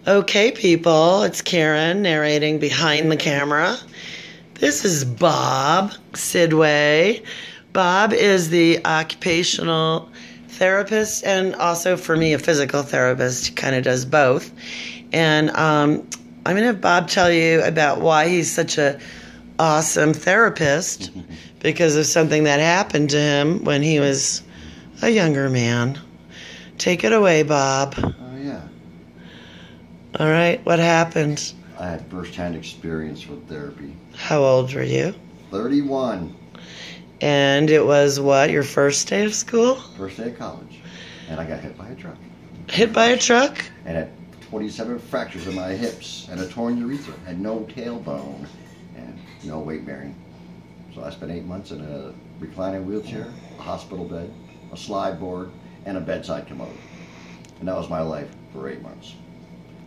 Okay, people, it's Karen narrating behind the camera. This is Bob Sidway. Bob is the occupational therapist and also, for me, a physical therapist. He kind of does both. And I'm going to have Bob tell you about why he's such a awesome therapist because of something that happened to him when he was a younger man. Take it away, Bob. Oh, yeah. All right, what happened? I had first-hand experience with therapy. How old were you? 31. And it was what, your first day of school? First day of college. And I got hit by a truck. Hit by a truck? And had 27 fractures in my hips and a torn urethra. Had no tailbone and no weight bearing. So I spent 8 months in a reclining wheelchair, a hospital bed, a slide board, and a bedside commode. And that was my life for 8 months.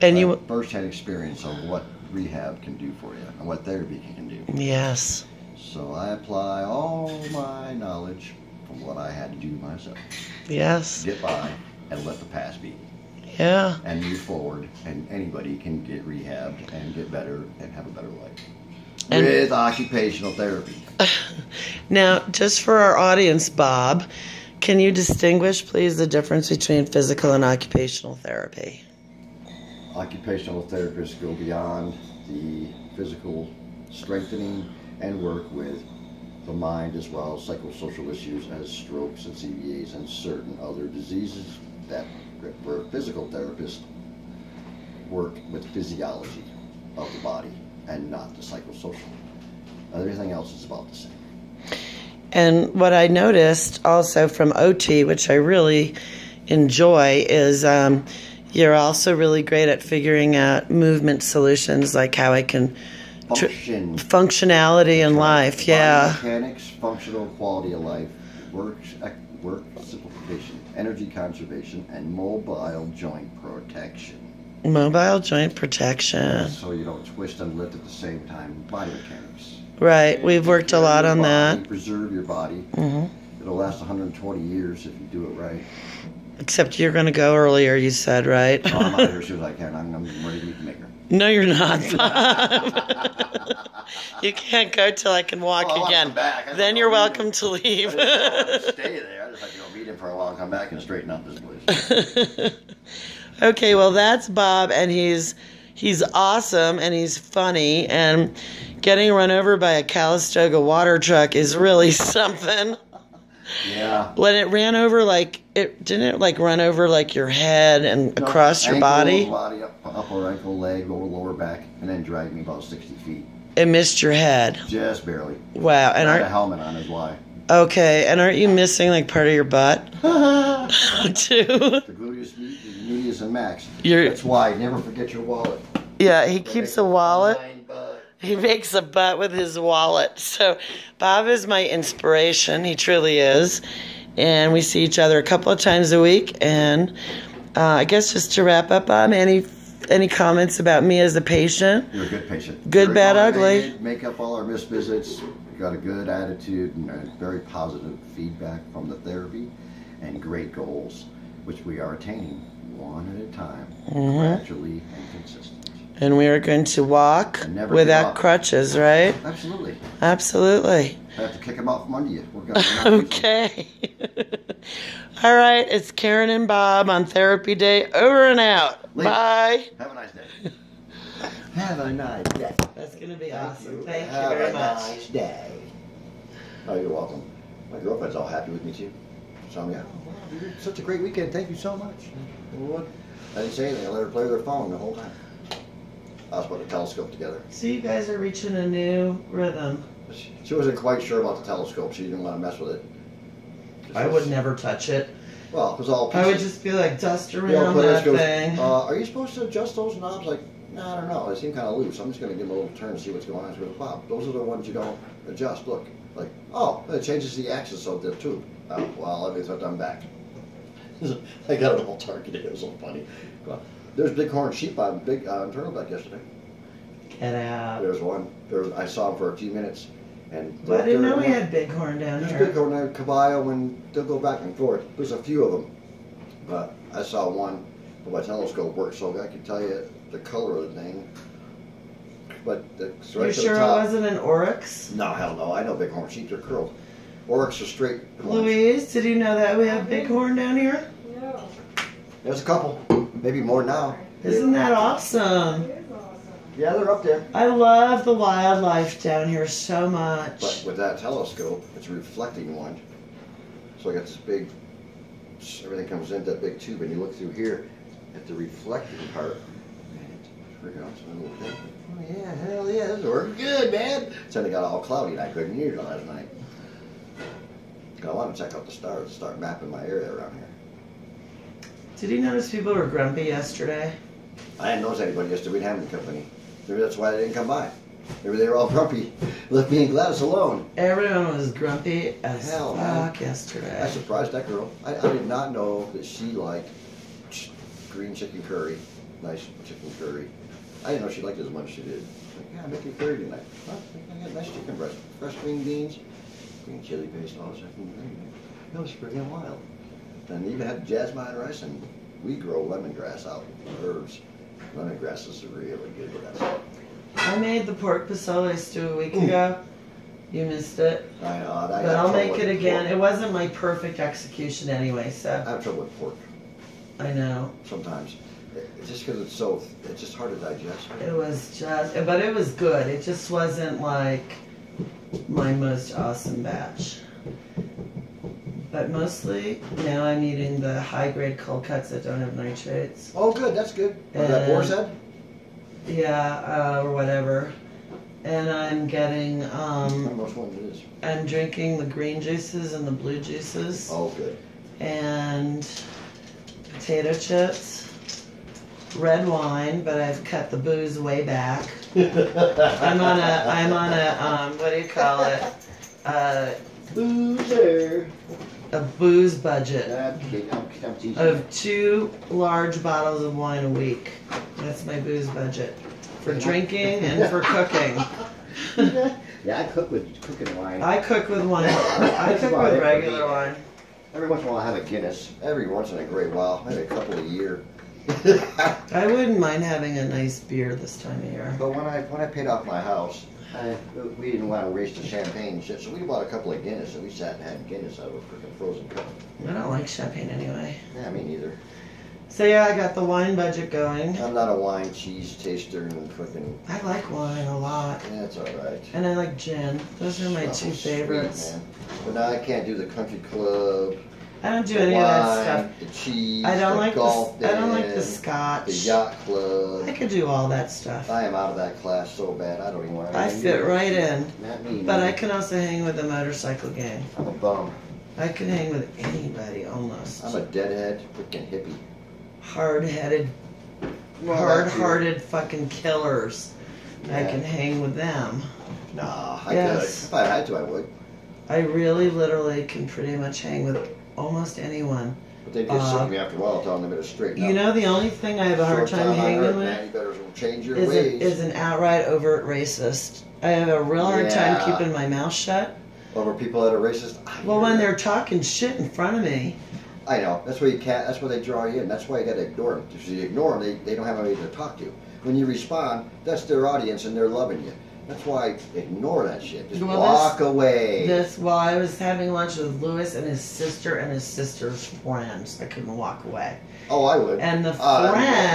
And you... First-hand experience of what rehab can do for you and what therapy can do. Yes. So I apply all my knowledge from what I had to do myself. Yes. Get by and let the past be. Yeah. And move forward, and anybody can get rehabbed and get better and have a better life. And with occupational therapy. Now, just for our audience, Bob, can you distinguish, please, the difference between physical and occupational therapy? Occupational therapists go beyond the physical strengthening and work with the mind as well as psychosocial issues as strokes and CVAs and certain other diseases that where physical therapists work with physiology of the body and not the psychosocial. Everything else is about the same. And what I noticed also from OT, which I really enjoy, is you're also really great at figuring out movement solutions, like how I can functionality in life. Yeah. Mechanics, functional quality of life, work simplification, energy conservation, and mobile joint protection. Mobile joint protection. So you don't twist and lift at the same time. Biomechanics. Right. We've worked a lot on that. Preserve your body. It'll last 120 years if you do it right. Except you're going to go earlier, you said, right? Oh, I'm out of here as soon as I can. I'm ready to meet the maker. No, you're not, Bob. You can't go till I can walk again. Then you're welcome to leave. I just stay there. I just like to go meet him for a while and come back and straighten up this place. Okay, well, that's Bob, and he's awesome, and he's funny, and getting run over by a Calistoga water truck is really something. Yeah. When it ran over, didn't it run over like your head and across your body? Upper ankle, leg, lower back, and then dragged me about 60 feet. It missed your head. Just barely. Wow. And I had a helmet on is why. Okay, and aren't you missing like part of your butt? Too? The gluteus and max. That's why. Never forget your wallet. Yeah, he keeps a wallet. He makes a butt with his wallet. So Bob is my inspiration. He truly is. And we see each other a couple of times a week. And I guess just to wrap up, Bob, any comments about me as a patient? You're a good patient. Good, bad, ugly. Make up all our missed visits. You got a good attitude and very positive feedback from the therapy and great goals, which we are attaining one at a time, gradually and consistently. And we are going to walk without crutches, right? Absolutely. Absolutely. I have to kick them out from under you. We're going okay. All right. It's Karen and Bob on Therapy Day. Over and out. Later. Bye. Have a nice day. Have a nice day. That's going to be awesome. Thank you very much. Have a nice day. Oh, you're welcome. My girlfriend's all happy with me, too. So, yeah. Wow, you had such a great weekend. Thank you so much. What? I didn't say anything. I let her play with her phone the whole time. I was putting a telescope together. So you guys are reaching a new rhythm. She wasn't quite sure about the telescope. She didn't want to mess with it. I would never touch it. Well, it was all pieces. I would just be like, dust around that thing. Are you supposed to adjust those knobs? Like, no, I don't know. They seem kind of loose. I'm just going to give them a little turn and see what's going on. She goes, Bob, those are the ones you don't adjust. Look. Like, oh, it changes the axis of the tube. Oh, well, let me put them back. I got it all targeted. It was so funny. There's bighorn sheep on Turtleback yesterday. Get out. There's one. I saw him for a few minutes. And I didn't know we had bighorn down here. There's bighorn there, caballo, and they'll go back and forth. There's a few of them. But I saw one But my telescope works, so I can tell you the color of the thing. But it's right You to sure the it top. wasn't an oryx? No, hell no. I know bighorn sheep are curled. Oryx are straight ones. Louise, did you know that we have bighorn down here? No. There's a couple, maybe more now. Isn't that awesome? It is awesome. Yeah, they're up there. I love the wildlife down here so But much. with that telescope, it's a reflecting one. So I got this big, everything comes into that big tube, and you look through here at the reflecting part. Man, it's freaking awesome little thing. Oh yeah, hell yeah, this is working good, man. So then it got all cloudy, and I couldn't use it last night. I want to check out the stars, start mapping my area around here. Did you notice people were grumpy yesterday? I didn't notice anybody yesterday. We didn't have any company. Maybe that's why they didn't come by. Maybe they were all grumpy. Left me and Gladys alone. Everyone was grumpy as Hell, fuck man. I yesterday. surprised that girl. I did not know that she liked green chicken curry. Nice chicken curry. I didn't know she liked it as much as she did. Like, yeah, I'm making curry tonight. Well, I got nice chicken breast. Fresh green beans, green chili paste, all this stuff. That was freaking wild. And even had jasmine rice, and we grow lemongrass out, herbs. Lemongrass is really good with that. I made the pork pasole stew a week ago. You missed it. I know. But I'll make it again. It wasn't my perfect execution anyway, I so have trouble with pork I know. sometimes. It's just because it's just hard to digest. It was just, but it was good. It just wasn't like my most awesome batch. But mostly now I'm eating the high grade cold cuts that don't have nitrates. Oh, good. That's good. Is that boar's head? Yeah, or whatever. And I'm getting, I don't know which one it is. I'm drinking the green juices and the blue juices. Oh, good. And potato chips, red wine, but I've cut the booze way back. I'm on a what do you call it? Boozer. A booze budget I'm teaching. of 2 large bottles of wine a week. That's my booze budget for drinking and for cooking. Yeah, I cook with cooking wine. I cook with wine. I cook with regular wine. Every once in a while I have a Guinness. Every once in a great while, maybe a couple a year. I wouldn't mind having a nice beer this time of year. But when I paid off my house, we didn't want to waste the champagne and shit, so we bought a couple of Guinness, and we sat and had Guinness out of a freaking frozen cup. I don't like champagne anyway. Yeah, me neither. So yeah, I got the wine budget going. I'm not a wine cheese taster and freaking. I like wine a lot. Yeah, it's all right. And I like gin. Those are my Oh, 2 sweet, favorites. man. But now I can't do the country club. I don't do The any of that wine, stuff. the cheese, I don't the like golf the I don't like den, the scotch. the yacht I club. could do all that stuff. I am out of that class so bad. I don't even want to. I fit right in. Not me. But I man. can also hang with the motorcycle gang. I'm a bum. I can hang with anybody almost. I'm a deadhead, freaking hippie. Hard-headed, Well, hard-hearted fucking killers. I Yeah. can hang with them. Nah, I Yes. could. If I had to, I would. I really, literally can pretty much hang with almost anyone. But they'd get sick of me after a while, telling them to straighten up. You know, the only thing I have a hard Short time I hanging heard, with man, you better change your is ways. an outright overt racist. I have a real hard time Yeah. keeping my mouth shut. Over people that are racist. I Well, hear when that. they're talking shit in front of me, I know. That's why you can't. That's why they draw you in. That's why you got to ignore them. If you ignore them, they don't have anybody to talk to. When you respond, that's their audience and they're loving you. That's why ignore that shit. Just Well, walk away. while I was having lunch with Lewis and his sister and his sister's friends, I couldn't walk away. Oh, I would. And the Uh, friend